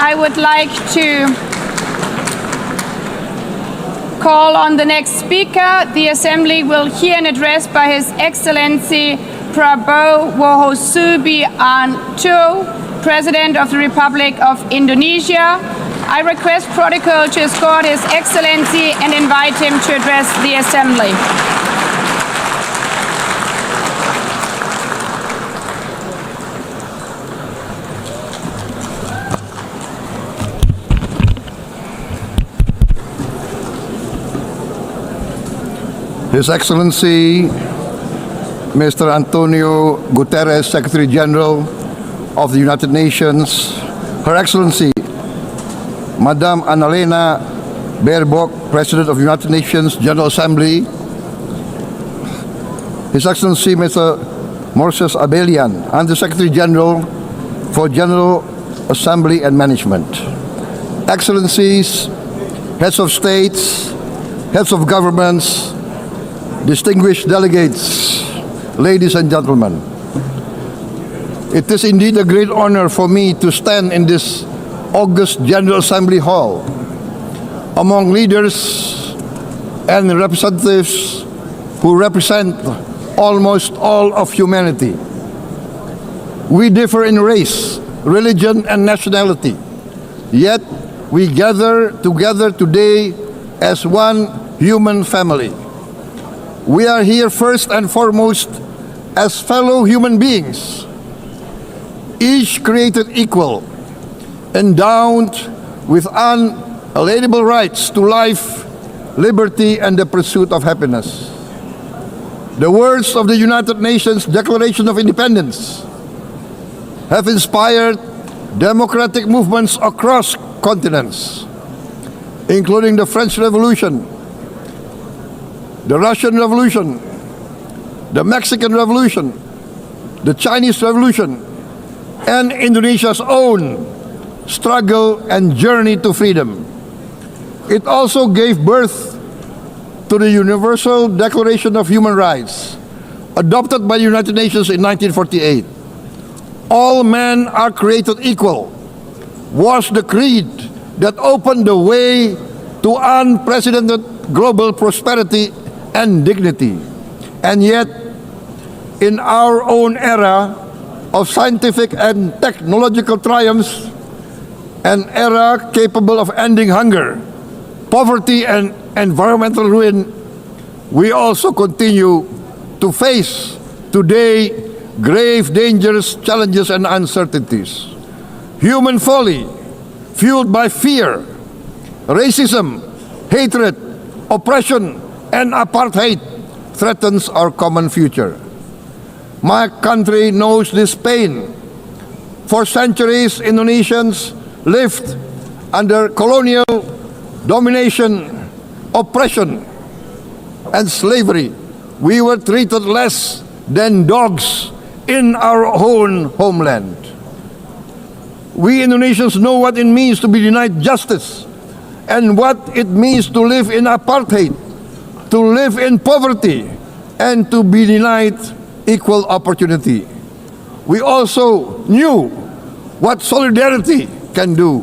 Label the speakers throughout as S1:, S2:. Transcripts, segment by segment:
S1: I would like to call on the next speaker. The Assembly will hear an address by His Excellency Prabowo Subianto, President of the Republic of Indonesia. I request protocol to escort His Excellency and invite him to address the Assembly.
S2: His Excellency Mr. Antonio Guterres, Secretary General of the United Nations, Her Excellency Madame Annalena Baerbock, President of the United Nations General Assembly, His Excellency Mr. Moses Abelian, Under-Secretary General for General Assembly and Management, Excellencies, Heads of States, Heads of Governments, distinguished delegates, ladies and gentlemen. It is indeed a great honor for me to stand in this August General Assembly Hall among leaders and representatives who represent almost all of humanity. We differ in race, religion, and nationality, yet we gather together today as one human family. We are here first and foremost as fellow human beings, each created equal, endowed with unalienable rights to life, liberty, and the pursuit of happiness. The words of the United Nations Declaration of Independence have inspired democratic movements across continents, including the French Revolution, the Russian Revolution, the Mexican Revolution, the Chinese Revolution, and Indonesia's own struggle and journey to freedom. It also gave birth to the Universal Declaration of Human Rights, adopted by the United Nations in 1948. All men are created equal was the creed that opened the way to unprecedented global prosperity and dignity. And yet, in our own era of scientific and technological triumphs, an era capable of ending hunger, poverty, and environmental ruin, we also continue to face today grave dangers, challenges, and uncertainties. Human folly, fueled by fear, racism, hatred, oppression, and apartheid, threatens our common future. My country knows this pain. For centuries, Indonesians lived under colonial domination, oppression, and slavery. We were treated less than dogs in our own homeland. We Indonesians know what it means to be denied justice and what it means to live in apartheid, to live in poverty, and to be denied equal opportunity. We also knew what solidarity can do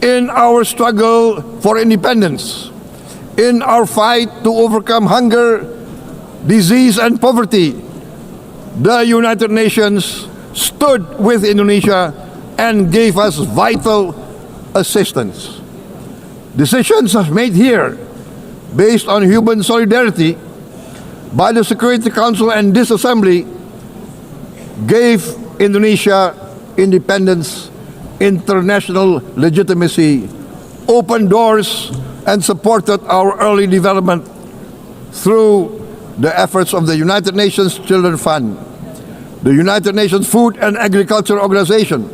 S2: in our struggle for independence, in our fight to overcome hunger, disease, and poverty. The United Nations stood with Indonesia and gave us vital assistance. Decisions made here based on human solidarity by the Security Council and this Assembly gave Indonesia independence, international legitimacy, opened doors, and supported our early development through the efforts of the United Nations Children Fund, the United Nations Food and Agriculture Organization,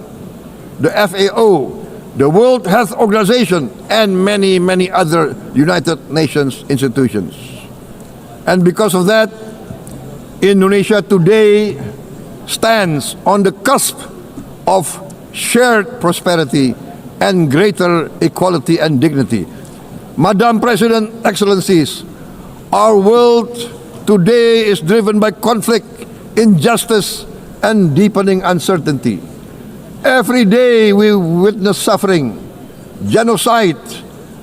S2: the FAO, the World Health Organization, and many, many other United Nations institutions. And because of that, Indonesia today stands on the cusp of shared prosperity and greater equality and dignity. Madam President, Excellencies, our world today is driven by conflict, injustice, and deepening uncertainty. Every day we witness suffering, genocide,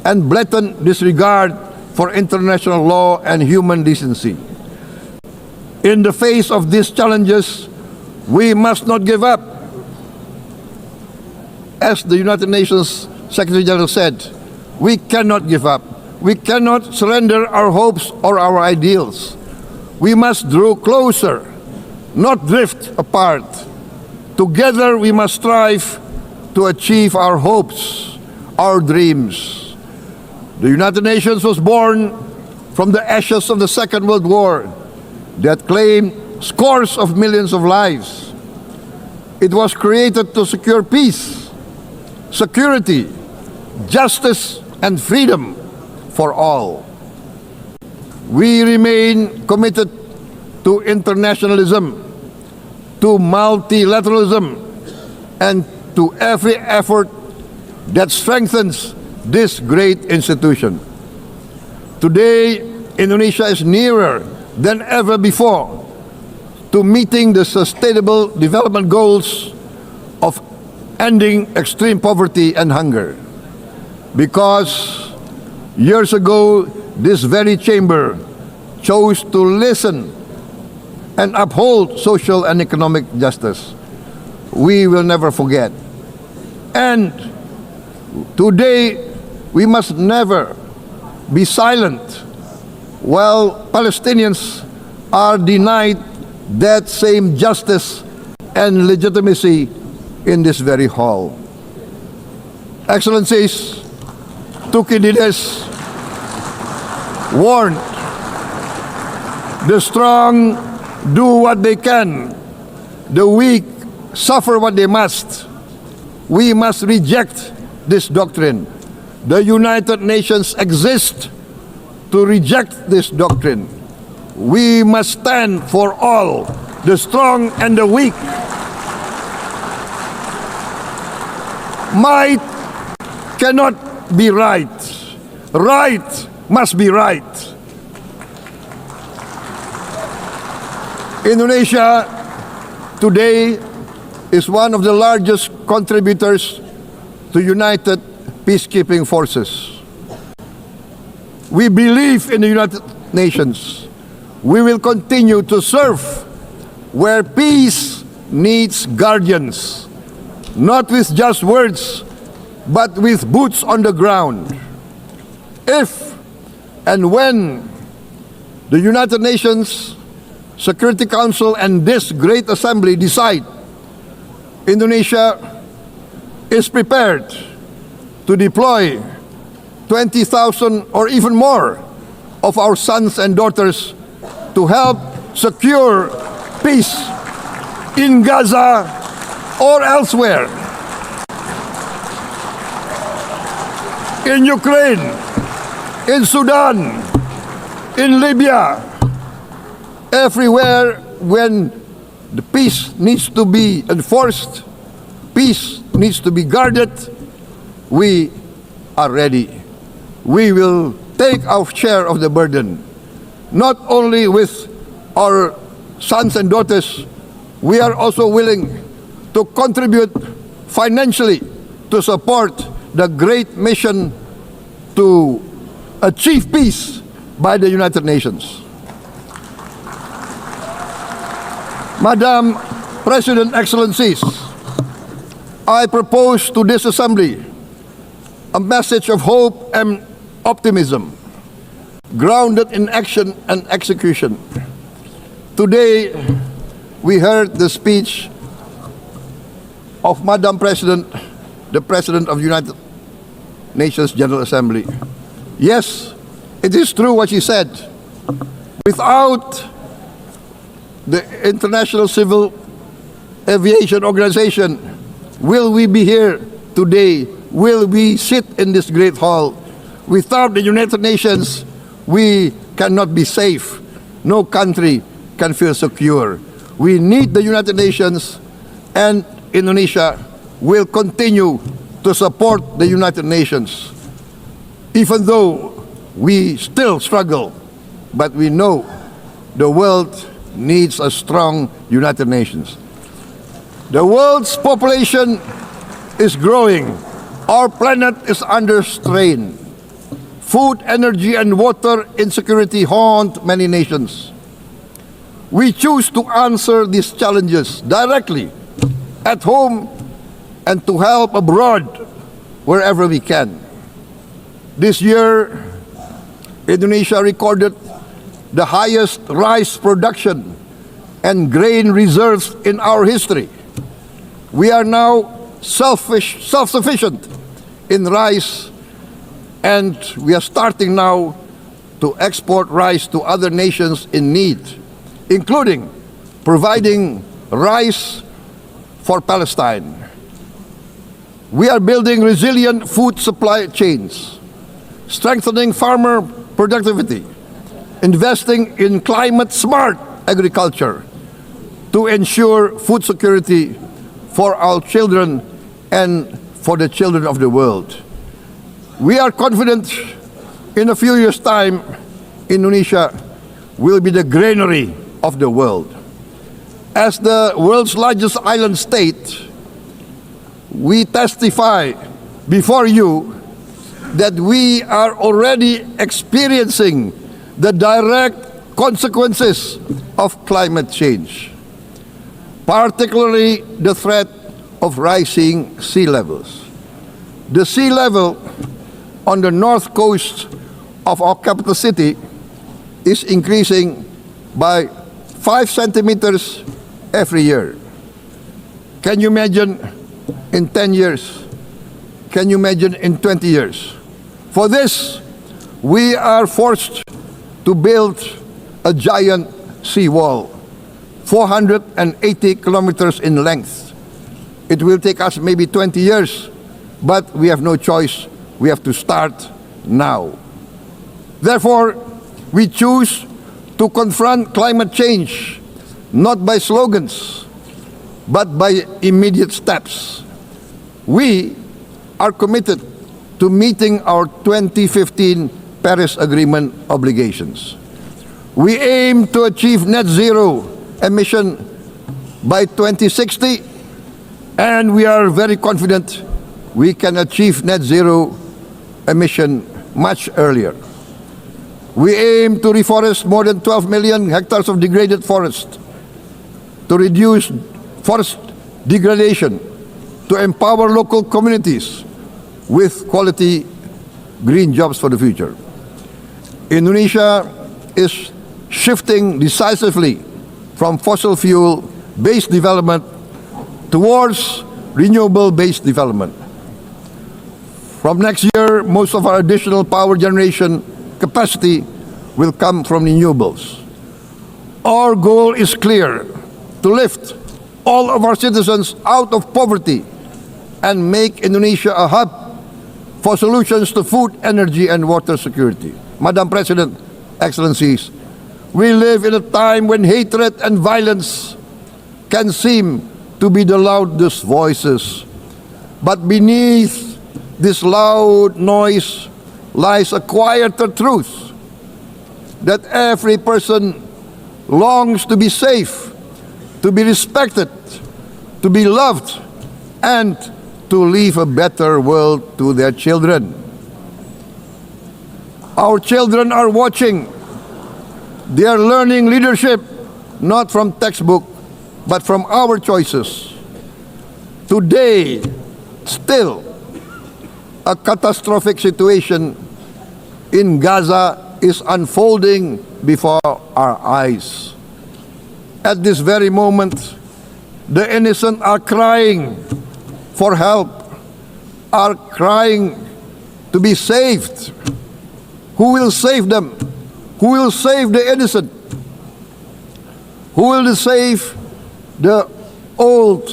S2: and blatant disregard for international law and human decency. In the face of these challenges, we must not give up. As the United Nations Secretary General said, we cannot give up. We cannot surrender our hopes or our ideals. We must draw closer, not drift apart. Together we must strive to achieve our hopes, our dreams. The United Nations was born from the ashes of the Second World War that claimed scores of millions of lives. It was created to secure peace, security, justice, and freedom for all. We remain committed to internationalism, to multilateralism, and to every effort that strengthens this great institution. Today, Indonesia is nearer than ever before to meeting the sustainable development goals of ending extreme poverty and hunger. Because years ago, this very chamber chose to listen and uphold social and economic justice. We will never forget. And today, we must never be silent while Palestinians are denied that same justice and legitimacy in this very hall. Excellencies, Thucydides warned, the strong do what they can, the weak suffer what they must. We must reject this doctrine. The United Nations exist to reject this doctrine. We must stand for all, the strong and the weak. Might cannot be right. Right must be right. Indonesia today is one of the largest contributors to United Peacekeeping Forces. We believe in the United Nations. We will continue to serve where peace needs guardians, not with just words, but with boots on the ground. If and when the United Nations Security Council and this great assembly decide Indonesia is prepared to deploy 20,000 or even more of our sons and daughters to help secure peace in Gaza or elsewhere, in Ukraine, in Sudan, in Libya, everywhere when the peace needs to be enforced, peace needs to be guarded, we are ready. We will take our share of the burden, not only with our sons and daughters, we are also willing to contribute financially to support the great mission to achieve peace by the United Nations. Madam President, Excellencies, I propose to this Assembly a message of hope and optimism, grounded in action and execution. Today, we heard the speech of Madam President, the President of the United Nations General Assembly. Yes, it is true what she said. Without the International Civil Aviation Organization, will we be here today? Will we sit in this great hall? Without the United Nations, we cannot be safe. No country can feel secure. We need the United Nations, and Indonesia will continue to support the United Nations. Even though we still struggle, but we know the world needs a strong United Nations. The world's population is growing. Our planet is under strain. Food, energy, and water insecurity haunt many nations. We choose to answer these challenges directly at home and to help abroad wherever we can. This year, Indonesia recorded the highest rice production and grain reserves in our history. We are now self-sufficient in rice, and we are starting now to export rice to other nations in need, including providing rice for Palestine. We are building resilient food supply chains, strengthening farmer productivity, investing in climate-smart agriculture to ensure food security for our children and for the children of the world. We are confident in a few years' time, Indonesia will be the granary of the world. As the world's largest island state, we testify before you that we are already experiencing the direct consequences of climate change, particularly the threat of rising sea levels. The sea level on the north coast of our capital city is increasing by 5 centimeters every year. Can you imagine in 10 years? Can you imagine in 20 years? For this, we are forced to build a giant seawall, 480 kilometers in length. It will take us maybe 20 years, but we have no choice. We have to start now. Therefore, we choose to confront climate change not by slogans, but by immediate steps. We are committed to meeting our 2015 Paris Agreement obligations. We aim to achieve net zero emission by 2060, and we are very confident we can achieve net zero emission much earlier. We aim to reforest more than 12 million hectares of degraded forest, to reduce forest degradation, to empower local communities with quality green jobs for the future. Indonesia is shifting decisively from fossil fuel-based development towards renewable-based development. From next year, most of our additional power generation capacity will come from renewables. Our goal is clear: to lift all of our citizens out of poverty and make Indonesia a hub for solutions to food, energy, and water security. Madam President, Excellencies, we live in a time when hatred and violence can seem to be the loudest voices. But beneath this loud noise lies a quieter truth, that every person longs to be safe, to be respected, to be loved, and to leave a better world to their children. Our children are watching. They are learning leadership not from textbook, but from our choices. Today, still, a catastrophic situation in Gaza is unfolding before our eyes. At this very moment, the innocent are crying for help, are crying to be saved. Who will save them? Who will save the innocent? Who will save the old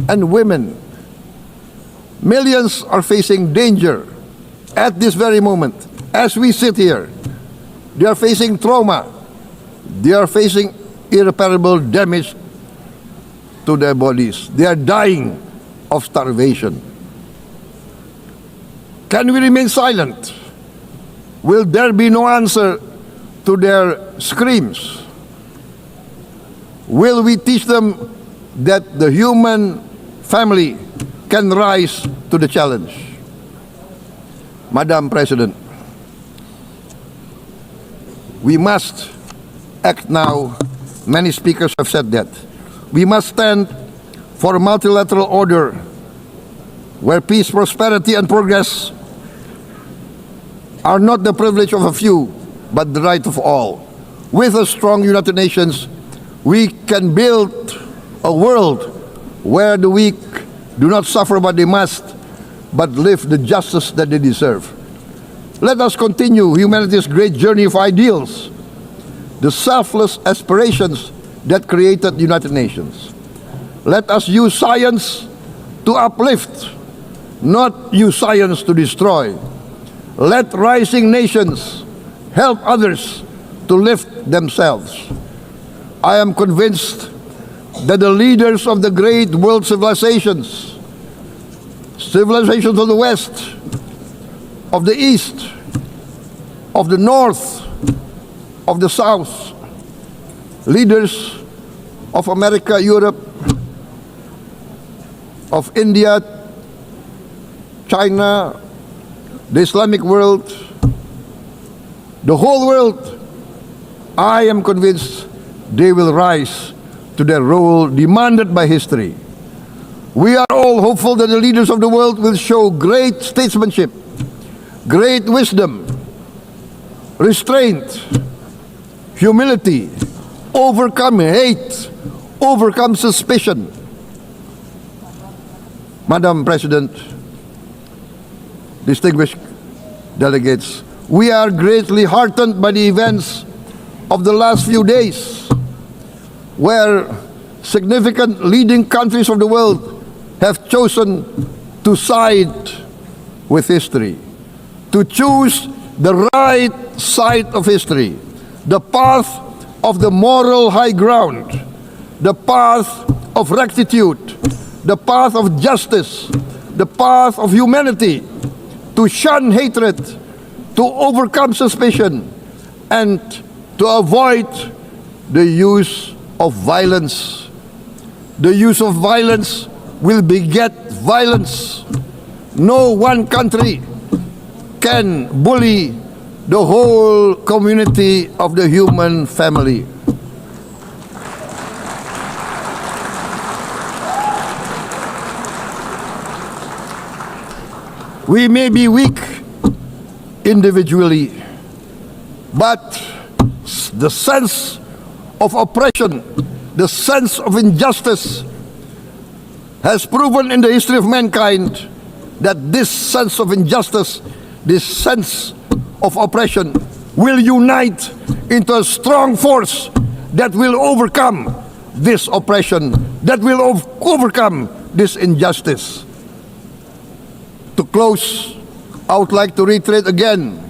S2: and women? Millions are facing danger at this very moment. As we sit here, they are facing trauma. They are facing irreparable damage to their bodies. They are dying of starvation. Can we remain silent? Will there be no answer to their screams? Will we teach them that the human family can rise to the challenge. Madam President, we must act now. Many speakers have said that. We must stand for a multilateral order where peace, prosperity, and progress are not the privilege of a few, but the right of all. With a strong United Nations, we can build a world where the weak do not suffer what they must, but live the justice that they deserve. Let us continue humanity's great journey of ideals, the selfless aspirations that created the United Nations. Let us use science to uplift, not use science to destroy. Let rising nations help others to lift themselves. I am convinced that the leaders of the great world civilizations of the West, of the East, of the North, of the South, leaders of America, Europe, of India, China, the Islamic world, the whole world, I am convinced they will rise to their role demanded by history. We are all hopeful that the leaders of the world will show great statesmanship, great wisdom, restraint, humility, overcome hate, overcome suspicion. Madam President, distinguished delegates, we are greatly heartened by the events of the last few days, where significant leading countries of the world have chosen to side with history, to choose the right side of history, the path of the moral high ground, the path of rectitude, the path of justice, the path of humanity, to shun hatred, to overcome suspicion, and to avoid the use of violence. The use of violence will beget violence. No one country can bully the whole community of the human family. We may be weak individually, but the sense of oppression, the sense of injustice has proven in the history of mankind that this sense of injustice, this sense of oppression will unite into a strong force that will overcome this oppression, that will overcome this injustice. To close, I would like to reiterate again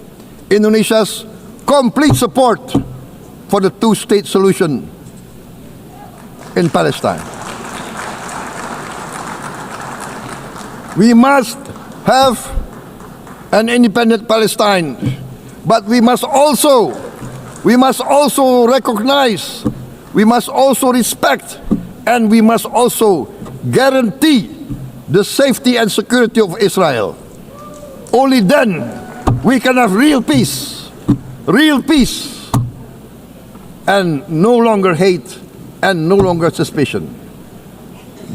S2: Indonesia's complete support for the two-state solution in Palestine. We must have an independent Palestine, but we must also recognize, we must also respect, and we must also guarantee the safety and security of Israel. Only then we can have real peace, and no longer hate and no longer suspicion.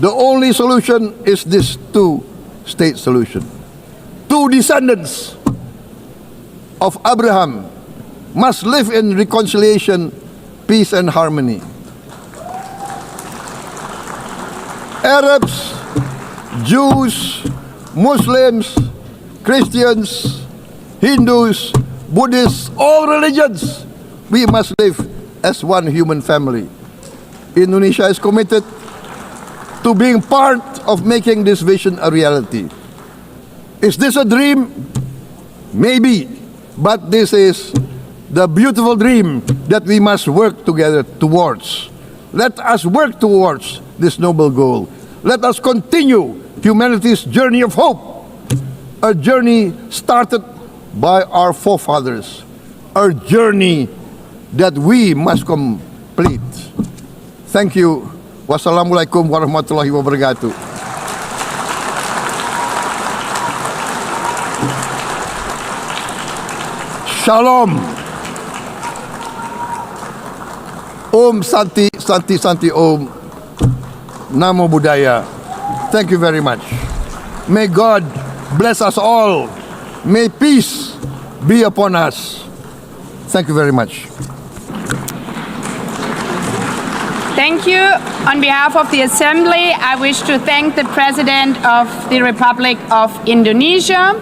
S2: The only solution is this two-state solution. Two descendants of Abraham must live in reconciliation, peace, and harmony. Arabs, Jews, Muslims, Christians, Hindus, Buddhists, all religions, we must live as one human family. Indonesia is committed to being part of making this vision a reality. Is this a dream? Maybe, but this is the beautiful dream that we must work together towards. Let us work towards this noble goal. Let us continue humanity's journey of hope, a journey started by our forefathers, a journey that we must complete. Thank you. Wassalamualaikum warahmatullahi wabarakatuh. Shalom. Om Santi, Santi, Santi Om. Namo Buddhaya. Thank you very much. May God bless us all. May peace be upon us. Thank you very much.
S1: Thank you. On behalf of the Assembly, I wish to thank the President of the Republic of Indonesia